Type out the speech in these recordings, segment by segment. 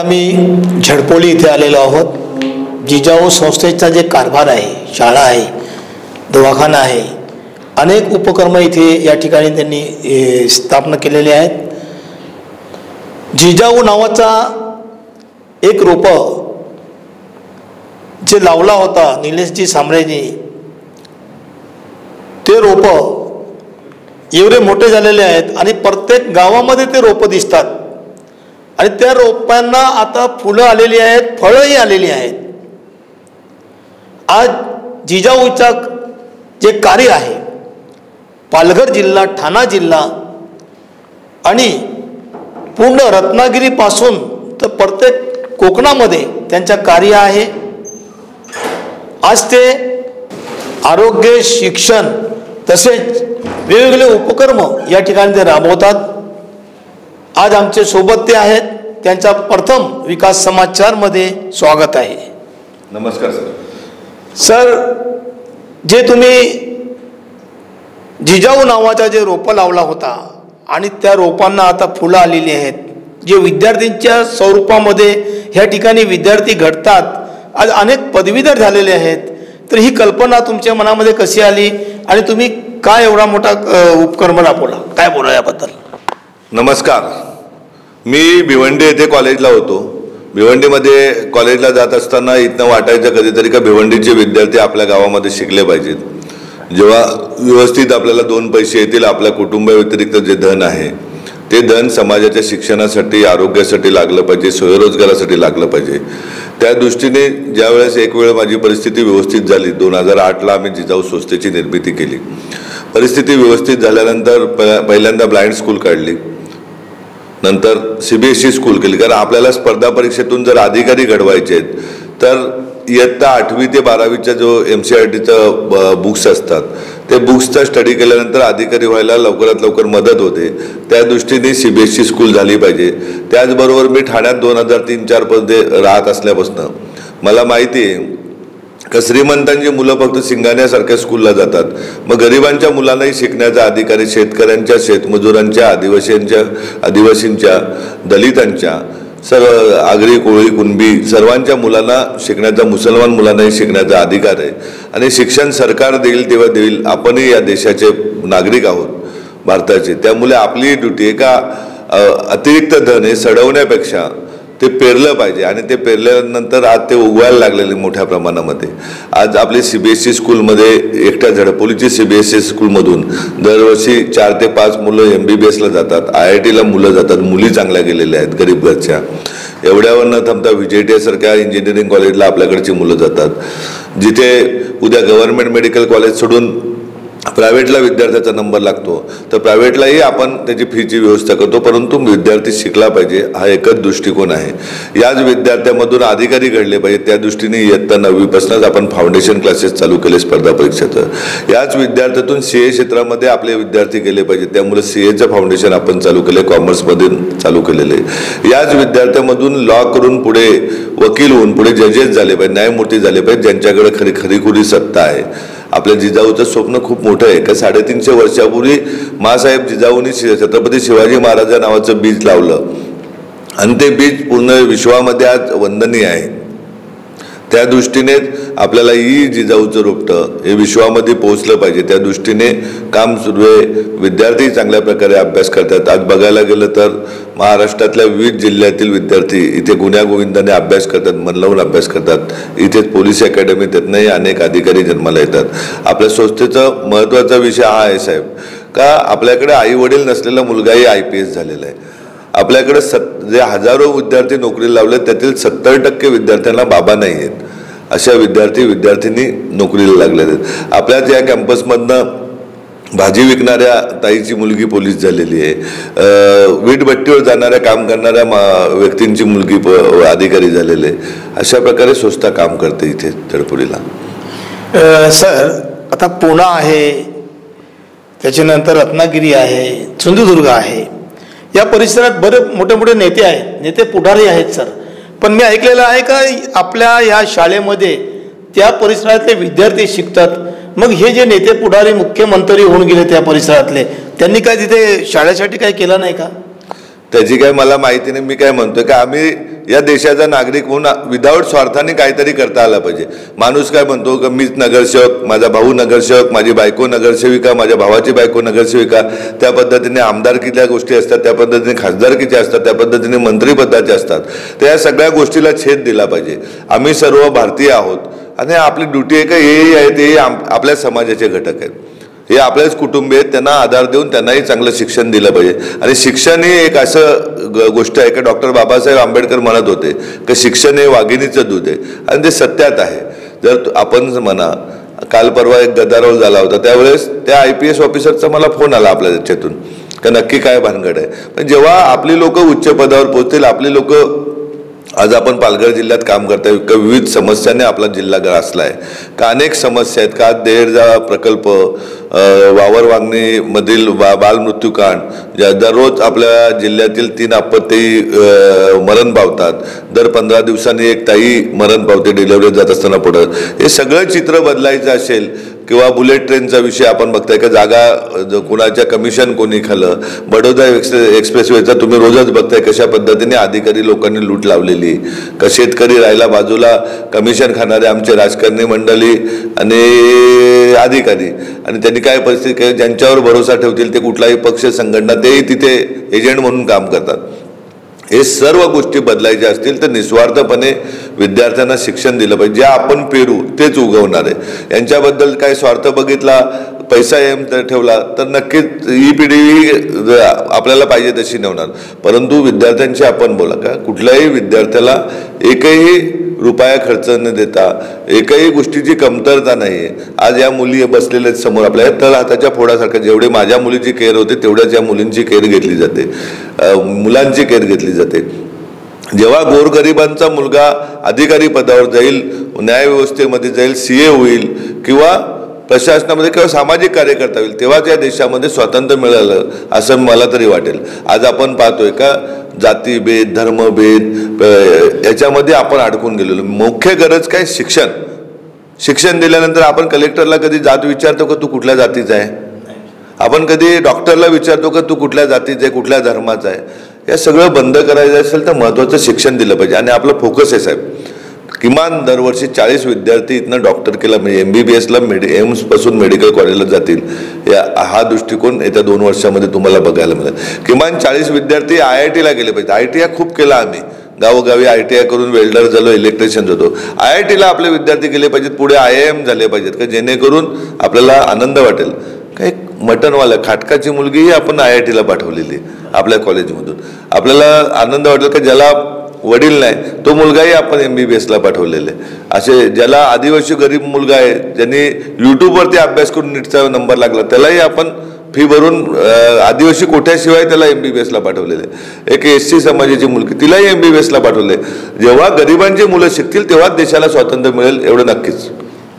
आम्ही झडपोली इथे आलेलो आहोत। जिजाऊ संस्थेचा जे कारभार आहे, शाळा आहे, दवाखाना आहे, अनेक उपक्रम इथे या ठिकाणी त्यांनी स्थापना केलेले आहेत। जिजाऊ नावाचा एक रोप जे लावला होता निलेशजी सांबळेंनी, ते रोप एवढे मोठे झालेले आहेत आणि प्रत्येक गावामध्ये ते रोप दिसतात आणि त्या रोपांना आता फुलं आलेली आहेत, फळंही आलेली आहेत। आज जिजाऊचा जे कार्य आहे, पालघर जिल्हा, ठाणा जिल्हा आणि पूर्ण रत्नागिरीपासून तर प्रत्येक कोकणामध्ये त्यांचं कार्य आहे। आज ते आरोग्य, शिक्षण तसेच वेगवेगळे उपक्रम या ठिकाणी ते राबवतात। आज आमचे सोबत ते आहेत, त्यांचा प्रथम विकास समाचारमध्ये स्वागत आहे। नमस्कार सर। सर, जे तुम्ही जिजाऊ नावाचा जे रोपं लावला होता आणि त्या रोपांना आता फुलं आलेली आहेत, जे विद्यार्थ्यांच्या स्वरूपामध्ये ह्या ठिकाणी विद्यार्थी घडतात, आज अनेक पदवीधर झालेले आहेत, तर ही कल्पना तुमच्या मनामध्ये कशी आली आणि तुम्ही काय एवढा मोठा उपक्रम राबवला, काय बोला याबद्दल? नमस्कार। मी भिवंडी येथे कॉलेजला होतो। भिवंडीमध्ये कॉलेजला जात असताना इथनं वाटायचं कधीतरी का भिवंडीचे विद्यार्थी आपल्या गावामध्ये शिकले पाहिजेत। जेव्हा व्यवस्थित आपल्याला 2 पैसे येतील, आपल्या कुटुंबाव्यतिरिक्त जे धन आहे ते धन समाजाच्या शिक्षणासाठी, आरोग्यासाठी लागलं पाहिजे, स्वयंरोजगारासाठी लागलं पाहिजे। त्या दृष्टीने ज्यावेळेस एक वेळ माझी परिस्थिती व्यवस्थित झाली, 2008ला आम्ही जिजाऊ संस्थेची निर्मिती केली। परिस्थिती व्यवस्थित झाल्यानंतर पहिल्यांदा ब्लाइंड स्कूल काढली, नंतर CBSE स्कूल केली। कारण आपल्याला स्पर्धा परीक्षेतून जर अधिकारी घडवायचे आहेत तर इयत्ता 8वी ते 12वीचा जो MCRTचं बुक्स असतात, ते बुक्सचा स्टडी केल्यानंतर अधिकारी व्हायला लवकरात लवकर मदत होते। त्या दृष्टीने CBSE स्कूल झाली पाहिजे। त्याचबरोबर मी ठाण्यात 2003-04 मध्ये राहत असल्यापासून मला माहिती आहे का श्रीमंतांची मुलं फक्त सिंगाण्यासारख्या स्कूलला जातात, मग गरिबांच्या मुलांनाही शिकण्याचा अधिकार, शेतकऱ्यांच्या, शेतमजुरांच्या, आदिवासींच्या, दलितांच्या, सर्व आगरी, कोळी, कुणबी सर्वांच्या मुलांना शिकण्याचा, मुसलमान मुलांनाही शिकण्याचा अधिकार आहे। आणि शिक्षण सरकार देईल तेव्हा देईल, आपणही या देशाचे नागरिक आहोत भारताचे, त्यामुळे आपली ड्युटी आहे का अतिरिक्त धन हे सडवण्यापेक्षा ते पेरलं पाहिजे आणि ते पेरल्यानंतर आज ते उगवायला लागलेले मोठ्या प्रमाणामध्ये। आज आपली CBSE स्कूलमध्ये, एकट्या झडपोलीची CBSE स्कूलमधून दरवर्षी 4 ते 5 मुलं MBBSला जातात, IITला मुलं जातात, मुली चांगल्या गेलेल्या आहेत गरीब घरच्या। एवढ्यावर न थांबता VJTI सारख्या इंजिनिअरिंग कॉलेजला आपल्याकडची मुलं जातात, जिथे उद्या गव्हर्नमेंट मेडिकल कॉलेज सोडून प्रायव्हेटला विद्यार्थ्याचा नंबर लागतो, तर प्रायव्हेटलाही आपण त्याची फीची व्यवस्था करतो, परंतु विद्यार्थी शिकला पाहिजे हा एकच दृष्टिकोन आहे। याच विद्यार्थ्यामधून अधिकारी घडले पाहिजे, त्या दृष्टीने इयत्ता 9वीपासूनच आपण फाउंडेशन क्लासेस चालू केले स्पर्धा परीक्षेचं। याच विद्यार्थ्यातून CA क्षेत्रामध्ये आपले विद्यार्थी गेले पाहिजे, त्यामुळे CAचं फाउंडेशन आपण चालू केले, कॉमर्समध्ये चालू केलेले। याच विद्यार्थ्यामधून लॉ करून पुढे वकील होऊन पुढे जजेस झाले पाहिजे, न्यायमूर्ती झाले पाहिजे, ज्यांच्याकडे खरीखुरी सत्ता आहे। आपल्या जिजाऊचं स्वप्न खूप मोठं आहे का 350 वर्षापूर्वी माँसाहेब जिजाऊंनी छत्रपती शिवाजी महाराज नावाचं बीज लावलं आणि ते बीज पूर्ण विश्वामध्ये आज वंदनीय आहे। त्या दृष्टीने आपल्याला ही जिजाऊचं रोपटं हे विश्वामध्ये पोहोचलं पाहिजे, त्या दृष्टीने काम सुरू आहे। विद्यार्थी चांगल्या प्रकारे अभ्यास करतात। आज बघायला गेलं तर महाराष्ट्रातल्या विविध जिल्ह्यातील विद्यार्थी इथे गुण्यागोविंदाने अभ्यास करतात, मन लावून अभ्यास करतात। इथेच पोलीस अकॅडमी, त्यातनंही अनेक अधिकारी जन्माला येतात। आपल्या संस्थेचा महत्त्वाचा विषय हा आहे साहेब का आपल्याकडे आई वडील नसलेला मुलगाही IPS झालेला आहे। आपल्याकडे जे हजारो विद्यार्थी नोकरीला लावले त्यातील 70% विद्यार्थ्यांना बाबा नाही आहेत, अशा विद्यार्थ्यांनी नोकरीला लागलेले आहेत। आपल्याच या कॅम्पसमधनं भाजी विकणाऱ्या ताईची मुलगी पोलीस झालेली आहे, वीटभट्टीवर जाणाऱ्या काम करणाऱ्या व्यक्तींची मुलगी अधिकारी झालेली आहे। अशा प्रकारे संस्था काम करते इथे झडपोलीला। सर, आता पुणे आहे, त्याच्यानंतर रत्नागिरी आहे, सिंधुदुर्ग आहे, या परिसरात बरेच मोठे मोठे नेते आहेत, नेते पुढारी आहेत सर, पण मी ऐकलेलं आहे का आपल्या या शाळेमध्ये त्या परिसरातले विद्यार्थी शिकतात, मग हे जे नेते पुढारी मुख्यमंत्री होऊन गेले त्या परिसरातले, त्यांनी काय तिथे शाळेसाठी काय केलं नाही का? त्याची काय मला माहिती नाही. मी काय म्हणतोय की आम्ही या देशाचा नागरिक म्हणून विदाऊट स्वार्थाने काहीतरी करता आला पाहिजे. माणूस काय म्हणतो की मीच नगरसेवक, माझा भाऊ नगरसेवक, माझी बायको नगरसेविका, माझ्या भावाची बायको नगरसेविका, त्या पद्धतीने आमदारकीच्या गोष्टी असतात, त्या पद्धतीने खासदारकीच्या असतात, त्या पद्धतीने मंत्रिपदाचे असतात. तर या सगळ्या गोष्टीला छेद दिला पाहिजे. आम्ही सर्व भारतीय आहोत आणि आपली ड्युटी आहे का हे आहे ते आपल्या समाजाचे घटक आहेत, हे आपल्याच कुटुंबीय आहेत, त्यांना आधार देऊन त्यांनाही चांगलं शिक्षण दिलं पाहिजे. आणि शिक्षण ही एक असं गोष्ट आहे की डॉक्टर बाबासाहेब आंबेडकर म्हणत होते की शिक्षण हे वाघिणीचं दूध आहे आणि ते सत्यात आहे. जर आपण म्हणा काल परवा एक गदारोळ झाला होता, त्यावेळेस त्या IPS ऑफिसरचा मला फोन आला आपल्या त्याच्यातून का नक्की काय भानगड आहे. पण जेव्हा आपली लोक उच्च पदावर पोहोचतील, आपली लोक आज आपण पालघर जिल्ह्यात काम करताय, विविध समस्याने आपला जिल्हा ग्रासला आहे. का अनेक समस्या आहेत, का देरजा प्रकल्प, वावर वांगणीमधील बालमृत्यूकांड, दररोज आपल्या जिल्ह्यातील 3 अपत्ये मरण पावतात, दर 15 दिवसांनी एक ताई मरण पावते डिलिव्हरी जात असताना पुढं. हे सगळं चित्र बदलायचं असेल किंवा बुलेट ट्रेनचा विषय आपण बघताय का जागा कुणाच्या कमिशन कोणी खाल्लं, बडोदा एक्सप्रेसवेचा तुम्ही रोजच बघताय कशा पद्धतीने अधिकारी लोकांनी लूट लावलेली, का शेतकरी राहिला बाजूला, कमिशन खाणारे आमचे राजकारणी मंडळी आणि अधिकारी, आणि त्यांनी काय परिस्थिती ज्यांच्यावर भरोसा ठेवतील ते कुठलाही पक्ष संघटना तेही तिथे एजंट म्हणून काम करतात. हे सर्व गोष्टी बदलायच्या असतील तर निस्वार्थपणे विद्यार्थ्यांना शिक्षण दिलं पाहिजे. जे आपण पेरू तेच उगवणार आहे. यांच्याबद्दल काय स्वार्थ बघितला, पैसा ठेवला तर नक्कीच ही पिढी आपल्याला पाहिजे तशी नाही होणार. परंतु विद्यार्थ्यांशी आपण बोला का कुठल्याही विद्यार्थ्याला एकही रुपया खर्च न देता, एकही गोष्टीची कमतरता नाही आहे. आज या मुली बसलेल्या समोर आपल्या तळ हाताच्या फोडासारखं, जेवढे माझ्या मुलीची केअर होते तेवढ्याच या मुलींची केअर घेतली जाते, मुलांची केअर घेतली जाते. जेव्हा गोरगरिबांचा मुलगा अधिकारी पदावर जाईल, न्यायव्यवस्थेमध्ये जाईल, CA होईल किंवा प्रशासनामध्ये किंवा सामाजिक कार्यकर्ता होईल, तेव्हाच या देशामध्ये स्वातंत्र्य मिळालं असं मला तरी वाटेल. आज आपण पाहतोय का जातीभेद, धर्मभेद याच्यामध्ये आपण अडकून गेलेलो. मुख्य गरज काय? शिक्षण. शिक्षण दिल्यानंतर आपण कलेक्टरला कधी जात विचारतो का तू कुठल्या जातीचा आहे? आपण कधी डॉक्टरला विचारतो का तू कुठल्या जातीचा आहे, कुठल्या धर्माचा आहे? या सगळं बंद करायचं असेल तर महत्त्वाचं शिक्षण दिलं पाहिजे. आणि आपलं फोकस आहे साहेब, किमान दरवर्षी 40 विद्यार्थी इथनं डॉक्टरकीला म्हणजे MBBSला एम्सपासून मेडिकल कॉलेजला जातील. हा दृष्टिकोन येत्या 2 वर्षामध्ये तुम्हाला बघायला मिळेल. किमान 40 विद्यार्थी IITला गेले पाहिजे. ITI खूप केला आम्ही, गावोगावी ITI करून वेल्डर झालो, इलेक्ट्रिशियन होतो. IITला आपले विद्यार्थी गेले पाहिजेत, पुढे IIM झाले पाहिजेत का जेणेकरून आपल्याला आनंद वाटेल. काही मटनवाला खाटकाची मुलगीही आपण IITला पाठवलेली आपल्या कॉलेजमधून. आपल्याला आनंद वाटेल का ज्याला वडील नाही तो मुलगाही आपण MBBSला पाठवलेले. असे ज्याला आदिवासी गरीब मुलगा आहे ज्यांनी यूट्यूबवरती अभ्यास करून नीटचा नंबर लागला त्यालाही आपण फी भरून आदिवासी कोट्याशिवाय त्याला MBBSला पाठवलेले. एक SC समाजाची मुलगी तिलाही MBBSला पाठवले. जेव्हा गरिबांची मुलं शिकतील तेव्हाच देशाला स्वातंत्र्य मिळेल एवढं नक्कीच.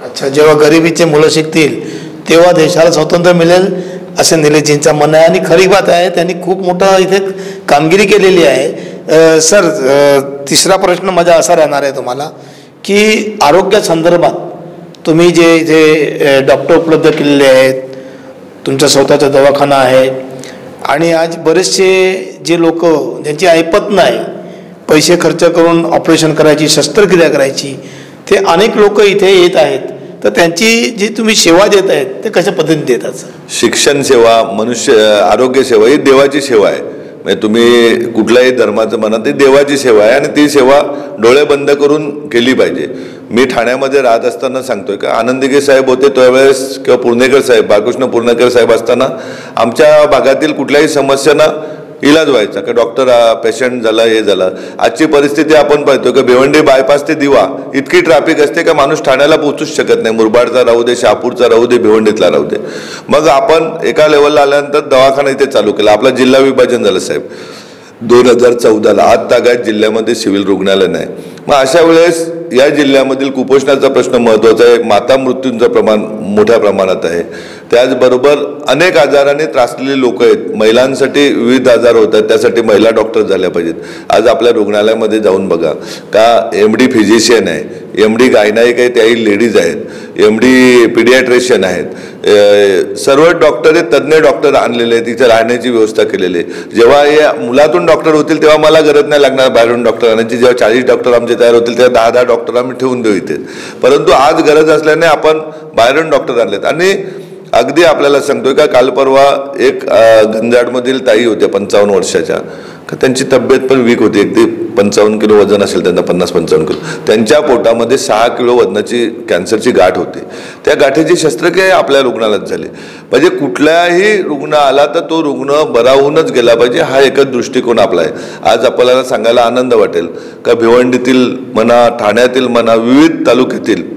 अच्छा, जेव्हा गरिबीचे मुलं शिकतील तेव्हा देशाला स्वातंत्र्य मिळेल असं निलेशजींचं म्हणणं आहे. आणि खरी बात आहे, त्यांनी खूप मोठं इथे कामगिरी केलेली आहे. सर, तिसरा प्रश्न माझा असा राहणार आहे तुम्हाला की आरोग्यासंदर्भात तुम्ही जे इथे डॉक्टर उपलब्ध केलेले आहेत, तुमचा स्वतःचा दवाखाना आहे आणि आज बरेचसे जे लोक ज्यांची ऐपत नाही पैसे खर्च करून ऑपरेशन करायची, शस्त्रक्रिया करायची, ते अनेक लोक इथे येत आहेत. तर त्यांची जी तुम्ही सेवा देत आहेत ते कशा पद्धतीने देतात? शिक्षण सेवा, आरोग्य सेवा ही देवाची सेवा आहे. म्हणजे तुम्ही कुठल्याही धर्माचं म्हणा, ती देवाची सेवा आहे आणि ती सेवा डोळे बंद करून केली पाहिजे. मी ठाण्यामध्ये राहत असताना सांगतोय का आनंदिगे साहेब होते त्यावेळेस किंवा पूर्णेकर साहेब, बाळकृष्ण पूर्णेकर साहेब असताना आमच्या भागातील कुठल्याही समस्यांना इलाज व्हायचा का डॉक्टर पेशंट झाला, हे झालं. आजची परिस्थिती आपण पाहतो का भिवंडी बायपास ते दिवा इतकी ट्रॅफिक असते का माणूस ठाण्याला पोहोचूच शकत नाही. मुरबाडचा राहू दे, शहापूरचा राहू दे, भिवंडीतला राहू दे. मग आपण एका लेवलला आल्यानंतर दवाखाना इथे चालू केला. आपला जिल्हा विभाजन झालं साहेब 2014ला. आज तागायत जिल्ह्यामध्ये सिव्हिल रुग्णालय नाही. मग अशा वेळेस या जिल्ह्यामधील कुपोषणाचा प्रश्न महत्त्वाचा आहे. माता मृत्यूंचं प्रमाण मोठ्या प्रमाणात आहे. त्याचबरोबर अनेक आजाराने त्रासलेले लोक आहेत, महिलांसाठी विविध आजार होतात, त्यासाठी महिला डॉक्टर झाल्या पाहिजेत. आज आपल्या रुग्णालयामध्ये जाऊन बघा का MD फिजिशियन आहे, MD गायनाईक आहे, त्याही लेडीज आहेत, MD पिडियाट्रिशियन आहेत, सर्व डॉक्टर आहेत, तज्ज्ञ डॉक्टर आणलेले आहेत, इथे राहण्याची व्यवस्था केलेली आहे. जेव्हा या मुलातून डॉक्टर होतील तेव्हा मला गरज नाही लागणार बाहेरून डॉक्टर आणायची. जेव्हा 40 डॉक्टर आमचे तयार होतील तेव्हा 10-10 डॉक्टर आम्ही ठेवून देऊ इथे. परंतु आज गरज असल्याने आपण बाहेरून डॉक्टर आणलेत. आणि अगदी आपल्याला सांगतोय का काल परवा एक गंजाडमधील ताई होत्या 55 वर्षाच्या, का त्यांची तब्येत पण वीक होती, अगदी 55 किलो वजन असेल त्यांना, 50-55 किलो. त्यांच्या पोटामध्ये 6 किलो वजनाची कॅन्सरची गाठ होती. त्या गाठीची शस्त्रक्रिया आपल्या रुग्णालयात झाली. म्हणजे कुठलाही रुग्ण आला तर तो रुग्ण बरा होऊनच गेला पाहिजे, हा एकच दृष्टिकोन आपला आहे. आज आपल्याला सांगायला आनंद वाटेल का भिवंडीतील म्हणा, ठाण्यातील म्हणा, विविध तालुक्यातील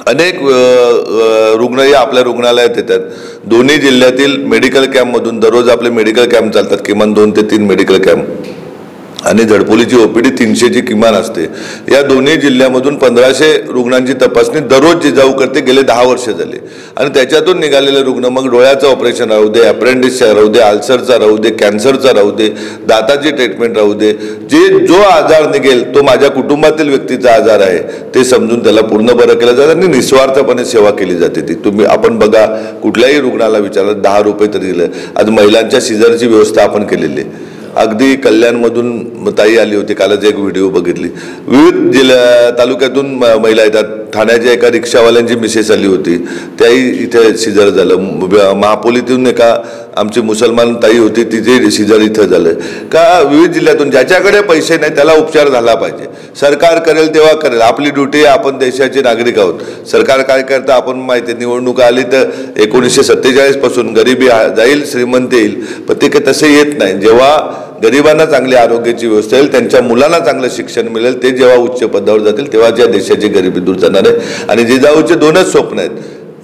अनेक रुग्ण या आपल्या रुग्णालयात येतात. दोन्ही जिल्ह्यातील मेडिकल कॅम्पमधून दररोज आपले मेडिकल कॅम्प चालतात, किमान 2 ते 3 मेडिकल कॅम्प, आणि झडपोलीची OPD 300ची किमान असते. या दोन्ही जिल्ह्यामधून 1500 रुग्णांची तपासणी दररोज जिजाऊ करते, गेले 10 वर्ष झाले. आणि त्याच्यातून निघालेले रुग्ण मग डोळ्याचं ऑपरेशन राहू दे, अप्रेंटिसचा राहू दे, अल्सरचा राहू दे, कॅन्सरचा राहू दे, दाताची ट्रीटमेंट राहू दे, जो आजार निघेल तो माझ्या कुटुंबातील व्यक्तीचा आजार आहे ते समजून त्याला पूर्ण बरं केलं जातं आणि निस्वार्थपणे सेवा केली जाते. ती आपण बघा, कुठल्याही रुग्णाला विचारलं 10 रुपये तरी दिलं. आज महिलांच्या सिझरची व्यवस्था आपण केलेली आहे. अगदी कल्याणमधून ताई आली होती, कालच एक व्हिडिओ बघितली. विविध तालुक्यातून महिला येतात. ठाण्याच्या एका रिक्षावाल्यांची मिसेस आली होती, त्याही इथे सिझर झालं. महापोलीतून एका आमची मुसलमान ताई होती, तिचे सिझर इथं झालं. का विविध जिल्ह्यातून ज्याच्याकडे पैसे नाही त्याला उपचार झाला पाहिजे. सरकार करेल तेव्हा करेल, आपली ड्युटी, आपण देशाचे नागरिक आहोत. सरकार काय करतं आपण माहिती आहे. निवडणूक आली तर 1947 पासून गरिबी जाईल, श्रीमंत येईल, पण ते काही तसे येत नाही. जेव्हा गरिबांना चांगली आरोग्याची व्यवस्था येईल, त्यांच्या मुलांना चांगलं शिक्षण मिळेल, ते जेव्हा उच्च पदावर जातील तेव्हा या देशाची गरिबी दूर जाणार आहे. आणि जिजाऊचे 2च स्वप्न आहेत,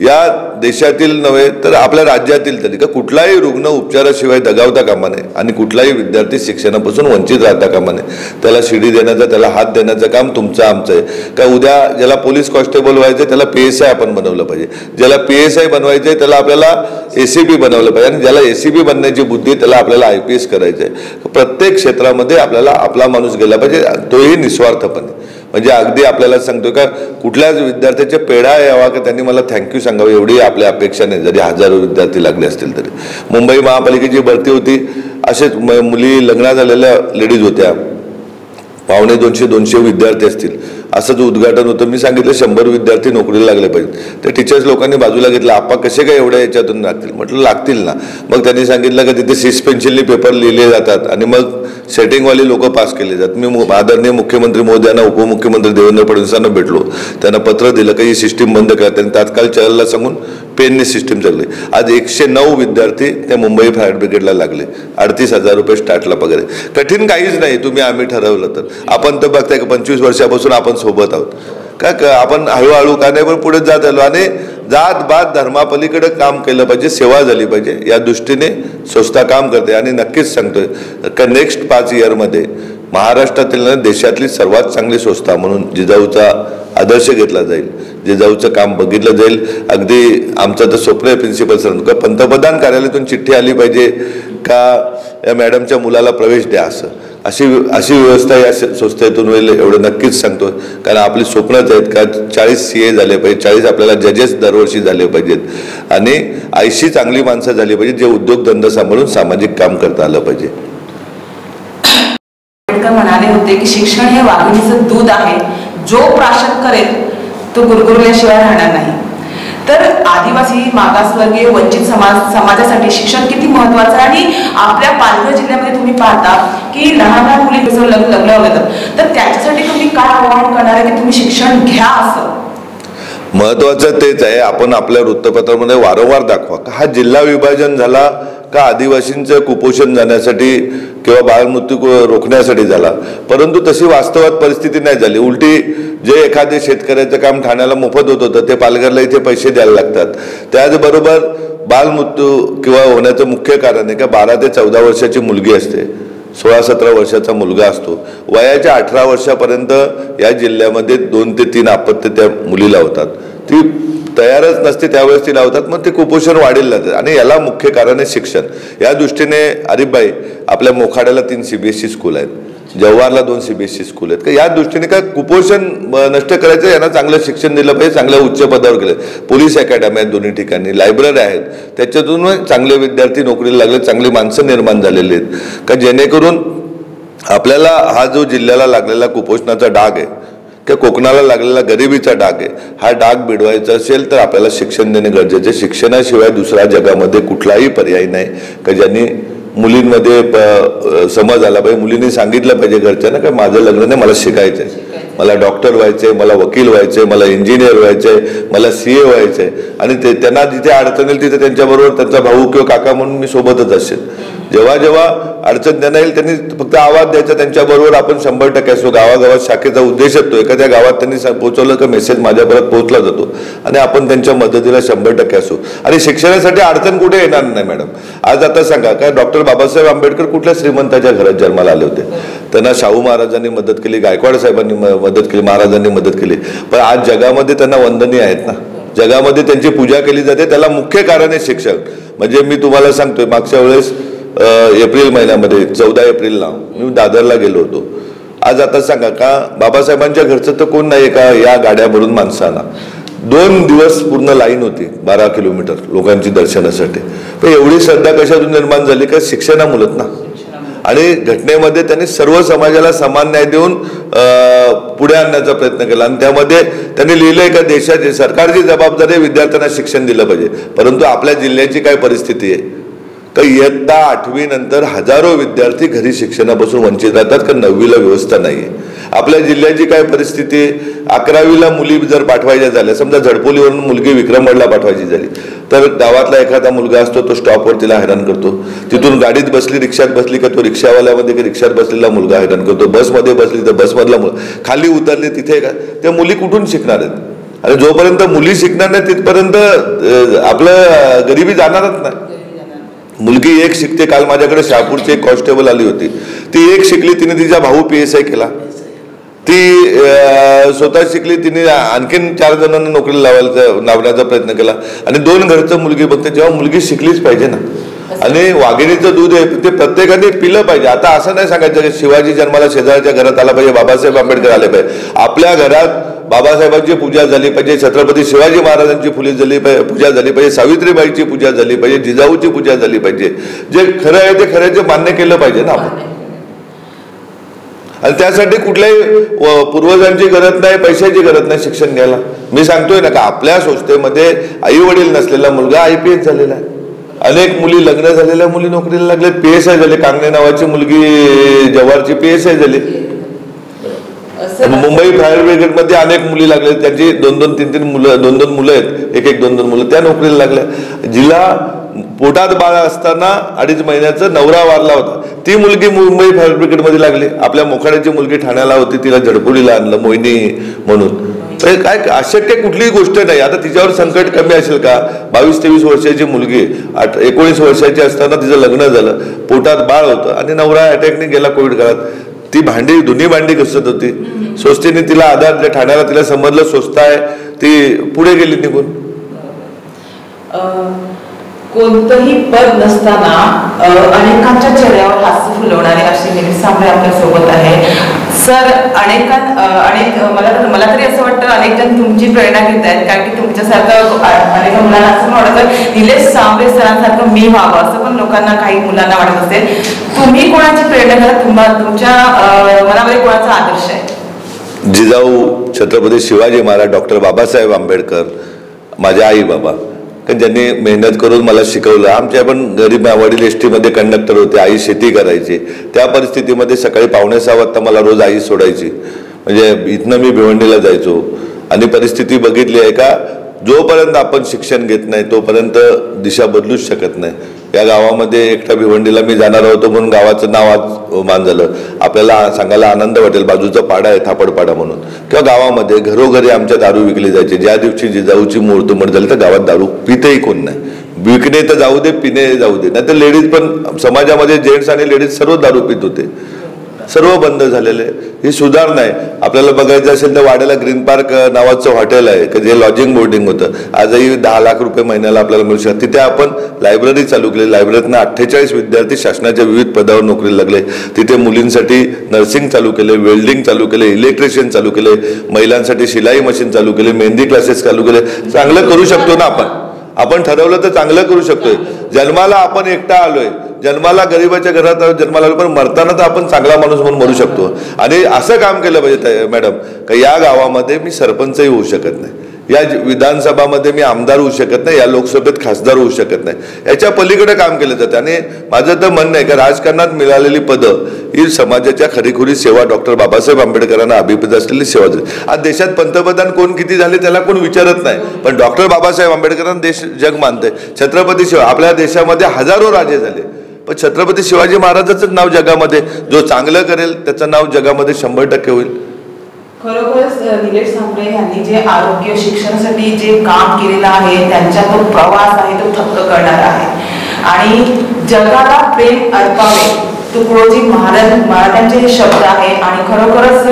या देशातील नव्हे तर आपल्या राज्यातील तरी, का कुठलाही रुग्ण उपचाराशिवाय दगावता कामा नये आणि कुठलाही विद्यार्थी शिक्षणापासून वंचित राहता कामा नये. त्याला शिडी देण्याचं, त्याला हात देण्याचं काम तुमचं आमचं आहे. का उद्या ज्याला पोलीस कॉन्स्टेबल व्हायचं त्याला PSI आपण बनवलं पाहिजे, ज्याला PSI बनवायचं आहे त्याला आपल्याला ACP बनवलं पाहिजे, आणि ज्याला ACP बनण्याची बुद्धी त्याला आपल्याला IPS करायचं आहे. प्रत्येक क्षेत्रामध्ये आपल्याला आपला माणूस गेला पाहिजे, तोही निस्वार्थपणे. म्हणजे अगदी आपल्याला सांगतो का कुठल्याच विद्यार्थ्याच्या पेढा यावा का त्यांनी मला थँक्यू सांगावं, एवढी आपल्या अपेक्षा नाही. जरी हजारो विद्यार्थी लागले असतील तरी. मुंबई महापालिकेची भरती होती, असेच मुली लग्न झालेल्या लेडीज होत्या, 250-200 विद्यार्थी असतील. असंच उद्घाटन होतं. मी सांगितलं 100 विद्यार्थी नोकरीला लागले पाहिजेत. त्या टीचर्स लोकांनी बाजूला घेतलं, आपा कसे काय एवढ्या याच्यातून लागतील. म्हटलं लागतील ना. मग त्यांनी सांगितलं की तिथे 6 पेन्सिलनी पेपर लिहिले जातात आणि मग सेटिंगवाले लोक पास केले जातात. मी आदरणीय मुख्यमंत्री महोदयांना, उपमुख्यमंत्री देवेंद्र फडणवीसांना भेटलो, त्यांना पत्र दिलं की ही सिस्टीम बंद करा. त्यांनी तात्काळ चलला सांगून पेनने सिस्टीम चालली. आज 109 विद्यार्थी त्या मुंबई फायर ब्रिगेडला लागले. 38,000 रुपये स्टार्टला पगार आहे. कठीण काहीच नाही, तुम्ही आम्ही ठरवलं तर. आपण तर बघताय की 25 वर्षापासून आपण सोबत आहोत. का आपण हळूहळू का नाही पण पुढे जात आलो, आणि जात बात धर्मापलीकडे काम केलं पाहिजे, सेवा झाली पाहिजे, या दृष्टीने संस्था काम करते. आणि नक्कीच सांगतोय का नेक्स्ट 5 इयरमध्ये महाराष्ट्रातील देशातली सर्वात चांगली संस्था म्हणून जिजाऊचा आदर्श घेतला जाईल, जिजाऊचं काम बघितलं जाईल. अगदी आमचं तर स्वप्न आहे प्रिन्सिपल सर का पंतप्रधान कार्यालयातून चिठ्ठी आली पाहिजे का या मॅडमच्या मुलाला प्रवेश द्या, अशी व्यवस्था या संस्थेतून होईल एवढं नक्कीच सांगतो. कारण आपली स्वप्नच आहेत का 40 CA झाले पाहिजे, 40 आपल्याला जजेस दरवर्षी झाले पाहिजेत, आणि 80 चांगली माणसं झाली पाहिजे जे उद्योगधंदा सांभाळून सामाजिक काम करता आलं पाहिजे. म्हणाले होते की शिक्षण हे वाघिणीचं दूध आहे, जो प्राशन करेल तो गुरगुरल्याशिवाय राहणार नाही. तर आदिवासी, मागासवर्गीय, वंचित समाजासाठी शिक्षण किती महत्वाचं आहे. आणि आपल्या पालघर जिल्ह्यामध्ये तुम्ही पाहता की लहान मुली लग्न होतं, तर त्याच्यासाठी तुम्ही काय आवाहन करणार आहे की तुम्ही शिक्षण घ्या असं? महत्वाचं तेच आहे. आपण आपल्या वृत्तपत्रामध्ये वारंवार दाखवा का हा जिल्हा विभाजन झाला का आदिवासींचं कुपोषण जाण्यासाठी किंवा बालमृत्यू रोखण्यासाठी झाला, परंतु तशी वास्तवात परिस्थिती नाही झाली. उलटी जे एखादे शेतकऱ्याचं काम ठाण्याला मोफत होत होतं ते पालघरला इथे पैसे द्यायला लागतात. त्याचबरोबर बालमृत्यू किंवा होण्याचं मुख्य कारण आहे का 12 ते 14 वर्षाची मुलगी असते, 16-17 वर्षाचा मुलगा असतो. वयाच्या 18 वर्षापर्यंत या जिल्ह्यामध्ये 2 ते 3 अपत्य त्या मुलीला होतात. ती तयारच नसते त्यावेळेस ती लावतात, मग ते कुपोषण वाढेल जातं. आणि याला मुख्य कारण आहे शिक्षण. या दृष्टीने आरिफबाई, आपल्या मोखाड्याला 3 CBSE स्कूल आहेत, जव्हारला 2 CBSE स्कूल आहेत. या दृष्टीने काय कुपोषण नष्ट करायचं, यांना चांगलं शिक्षण दिलं पाहिजे, चांगल्या उच्च पदावर गेलं. पोलीस अकॅडमी आहेत दोन्ही ठिकाणी, लायब्ररी आहेत, त्याच्यातून चांगले विद्यार्थी नोकरीला लागले, चांगली माणसं निर्माण झालेली आहेत का जेणेकरून आपल्याला हा जो जिल्ह्याला लागलेला कुपोषणाचा डाग आहे किंवा कोकणाला लागलेला गरिबीचा डाग आहे, हा डाग बिडवायचा असेल तर आपल्याला शिक्षण देणे गरजेचे. शिक्षणाशिवाय दुसऱ्या जगामध्ये कुठलाही पर्याय नाही का ज्यांनी मुलींमध्ये समज आला पाहिजे. मुलींनी सांगितलं पाहिजे घरच्यांना का माझं लग्न नाही, मला शिकायचं आहे, मला डॉक्टर व्हायचंय, मला वकील व्हायचंय, मला इंजिनियर व्हायचंय, मला CA व्हायचंय. आणि ते त्यांना जिथे अडचण येईल तिथे त्यांच्याबरोबर त्यांचा भाऊ किंवा काका म्हणून मी सोबतच असेल. जेव्हा जेव्हा अडचण त्यांना येईल त्यांनी फक्त आवाज द्यायचा, त्यांच्याबरोबर आपण 100% असतो. गावागावात शाखेचा उद्देश असतो, एखाद्या गावात त्यांनी पोहोचवलं का मेसेज माझ्यापर्यंत पोहोचला जातो आणि आपण त्यांच्या मदतीला 100% असतो. आणि शिक्षणासाठी अडचण कुठे येणार नाही मॅडम. आज आता सांगा का डॉक्टर बाबासाहेब आंबेडकर कुठल्या श्रीमंताच्या घरात जन्माला आले होते? त्यांना शाहू महाराजांनी मदत केली, गायकवाड साहेबांनी मदत केली, महाराजांनी मदत केली. पण आज जगामध्ये त्यांना वंदनीय आहेत ना, जगामध्ये त्यांची पूजा केली जाते. त्याला मुख्य कारण आहे शिक्षण. म्हणजे मी तुम्हाला सांगतोय, मागच्या वेळेस एप्रिल महिन्यामध्ये 14 एप्रिलला मी दादरला गेलो होतो. आज आता सांगा का बाबासाहेबांच्या घरचं तर कोण नाही का या गाड्या भरून माणसांना 2 दिवस पूर्ण लाईन होती 12 किलोमीटर लोकांची दर्शनासाठी. पण एवढी श्रद्धा कशातून निर्माण झाली का शिक्षणामुळेच ना. आणि घटनेमध्ये त्यांनी सर्व समाजाला समान न्याय देऊन पुढे आणण्याचा प्रयत्न केला. आणि त्यामध्ये त्यांनी लिहिलंय का देशाची सरकारची जबाबदारी विद्यार्थ्यांना शिक्षण दिलं पाहिजे. परंतु आपल्या जिल्ह्याची काय परिस्थिती आहे तर इयत्ता 8वी नंतर हजारो विद्यार्थी घरी शिक्षणापासून वंचित राहतात, कारण 9वीला व्यवस्था नाहीये. आपल्या जिल्ह्याची काय परिस्थिती आहे, 11वीला मुली जर पाठवायच्या झाल्या, समजा झडपोलीवरून मुलगी विक्रमगडला पाठवायची झाली तर गावातला एखादा मुलगा असतो, तो स्टॉपवर तिला हैराण करतो. तिथून गाडीत बसली, रिक्षात बसली का तो रिक्षावाल्यामध्ये रिक्षात बसलेला मुलगा हैराण करतो. बसमध्ये बसली तर बसमधला खाली उतरले तिथे का त्या मुली कुठून शिकणार आहेत? आणि जोपर्यंत मुली शिकणार नाही तिथपर्यंत आपलं गरिबी जाणारच नाही. मुलगी एक शिकते. काल माझ्याकडे शहापूरची एक कॉन्स्टेबल आली होती, ती एक शिकली, तिने तिचा भाऊ PSI केला, ती स्वतः शिकली, तिने आणखीन 4 जणांना नोकरीला लावण्याचा प्रयत्न केला. आणि 2 घरचं मुलगी बघते. जेव्हा मुलगी शिकलीच पाहिजे ना. आणि वाघिणीचं दूध आहे ते प्रत्येकाने पिलं पाहिजे. आता असं नाही सांगायचं की शिवाजी जन्माला शेजारच्या घरात आला पाहिजे, बाबासाहेब आंबेडकर आले पाहिजे. आपल्या घरात बाबासाहेबांची पूजा झाली पाहिजे, छत्रपती शिवाजी महाराजांची पूजा झाली पाहिजे, सावित्रीबाईची पूजा झाली पाहिजे, जिजाऊची पूजा झाली पाहिजे. जे खरं आहे ते खऱ्याचे मान्य केलं पाहिजे ना आपण. आणि त्यासाठी कुठल्याही पूर्वजांची गरज नाही, पैशाची गरज नाही शिक्षण घ्यायला. मी सांगतोय ना का आपल्या संस्थेमध्ये आई वडील नसलेला मुलगा IPS झालेला आहे. अनेक मुली लग्न झालेल्या मुली नोकरीला लागले, PSI झाले. कांगणे नावाची मुलगी जव्हारची PSI झाली. मुंबई फायर ब्रिगेडमध्ये अनेक मुली लागले, त्यांची 2-2 मुलं, 2-2 मुलं आहेत, 1-1 2-2 मुलं, त्या नोकरीला लागल्या. जिला पोटात बाळ असताना 2.5 महिन्याचा नवरा वारला होता, ती मुलगी मुंबई फायर ब्रिगेडमध्ये लागली. आपल्या मोखाड्याची मुलगी ठाण्याला होती, तिला झडपोलीला आणलं मोहिनी म्हणून. काय अशक्य कुठलीही गोष्ट नाही. आता तिच्यावर संकट कमी असेल का? 22-23 वर्षाची मुलगी 19 वर्षाची असताना तिचं लग्न झालं, पोटात बाळ होतं आणि नवरा अटॅकने गेला कोविड काळात. ती दोन्ही भांडी घसत होती. स्वस्तीने तिला आधार, ठाण्याला तिला समजलं स्वस्त आहे, ती पुढे गेली निघून. कोणतंही पद नसताना अनेकांच्या चेहऱ्यावर हास्य फुलवणारे अशी निलेश सांबरे आपल्या सोबत आहे. सर, मला तरी असं वाटतं अनेक जण तुमची प्रेरणा घेत आहेत, कारण की तुमच्यासारखं अनेक मुलांना असं वाटतं निलेश सांबरे सरांसारखं मी व्हावं, असं पण लोकांना काही मुलांना वाटत असेल. तुम्ही कोणाची प्रेरणा घ्या, तुमच्या मनामध्ये कोणाचा आदर्श आहे? जिजाऊ छत्रपती शिवाजी महाराज, डॉक्टर बाबासाहेब आंबेडकर, माझे आई बाबा, ज्यांनी मेहनत करून मला शिकवलं. आमच्या पण गरीब वडील ST मध्ये कंडक्टर होते, आई शेती करायची. त्या परिस्थितीमध्ये सकाळी 5:45 वाजता मला रोज आई सोडायची. म्हणजे इथनं मी भिवंडीला जायचो. आणि परिस्थिती बघितली आहे का, जोपर्यंत आपण शिक्षण घेत नाही तोपर्यंत दिशा बदलूच शकत नाही. या गावामध्ये एकटा भिवंडीला मी जाणार होतो म्हणून गावाचं नाव आज मान झालं. आपल्याला सांगायला आनंद वाटेल, बाजूचा पाडा आहे थापडपाडा म्हणून. किंवा गावामध्ये घरोघरी आमच्या दारू विकली जायची. ज्या दिवशी जिजाऊची मुहूर्तमेढ झाली तर गावात दारू पितेही कोण नाही. विकणे तर जाऊ दे, पिणे जाऊ दे. नाही तर लेडीज पण समाजामध्ये जेंट्स आणि लेडीज सर्व दारू पित होते. सर्व बंद झालेलं आहे. ही सुधारणा आहे. आपल्याला बघायचं असेल तर वाड्याला ग्रीन पार्क नावाचं हॉटेल आहे की जे लॉजिंग बोर्डिंग होतं. आजही 10 लाख रुपये महिन्याला आपल्याला मिळू शकतात. तिथे आपण लायब्ररी चालू केली. लायब्ररीतनं 48 विद्यार्थी शासनाच्या विविध पदावर नोकरीला लागले. तिथे मुलींसाठी नर्सिंग चालू केले, वेल्डिंग चालू केले, इलेक्ट्रिशियन चालू केले, महिलांसाठी शिलाई मशीन चालू केले, मेहंदी क्लासेस चालू केले. चांगलं करू शकतो ना आपण ठरवलं तर चांगलं करू शकतोय. जन्माला आपण एकटा आलोय, जन्माला गरिबाच्या घरात जन्माला आलो, पण मरताना तर आपण चांगला माणूस म्हणून मरू शकतो. आणि असं काम केलं पाहिजे मॅडम का या गावामध्ये मी सरपंचही होऊ शकत नाही, या विधानसभामध्ये मी आमदार होऊ शकत नाही, या लोकसभेत खासदार होऊ शकत नाही. याच्या पलीकडे काम केलं जातं. आणि माझं तर म्हणणं आहे की राजकारणात मिळालेली पदं ही समाजाच्या खरीखुरी सेवा डॉक्टर बाबासाहेब आंबेडकरांना अभिप्रेत असलेली सेवा झाली. आज देशात पंतप्रधान कोण किती झाले त्याला कोण विचारत नाही, पण डॉक्टर बाबासाहेब आंबेडकरांना देश जग मानतंय. छत्रपती शिवाजी, आपल्या देशामध्ये हजारो राजे झाले, पण छत्रपती शिवाजी महाराजांचं नाव जगामध्ये, जो चांगलं करेल त्याचं नाव जगामध्ये 100% होईल. खरोखरच निलेश सांबरे यांनी जे आरोग्य शिक्षणासाठी जे काम केलेलं आहे त्यांचा तो प्रवास आहे तो थक्क करणारा आहे. आणि जगाला प्रेम अर्पावे तुकडोजी महाराजांचे हे शब्द आहे. आणि खरोखरच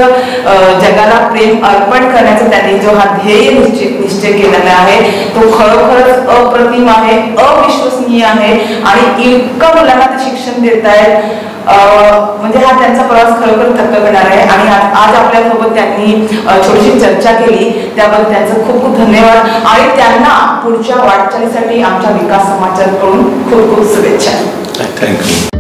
जगाला प्रेम अर्पण करण्याचा त्यांनी जो हा ध्येय निश्चय केलेला आहे तो खरोखरच अप्रतिम आहे, अविश्वसनीय आहे. आणि इतकं मुलांना ते शिक्षण देत आहेत म्हणजे हा त्यांचा प्रवास खरोखर थक्क करणार आहे. आणि आज आपल्यासोबत त्यांनी छोटीशी चर्चा केली त्याबद्दल त्यांचं खूप खूप धन्यवाद. आणि त्यांना पुढच्या वाटचालीसाठी आमच्या विकास समाजाकडून खूप खूप शुभेच्छा. थँक्यू.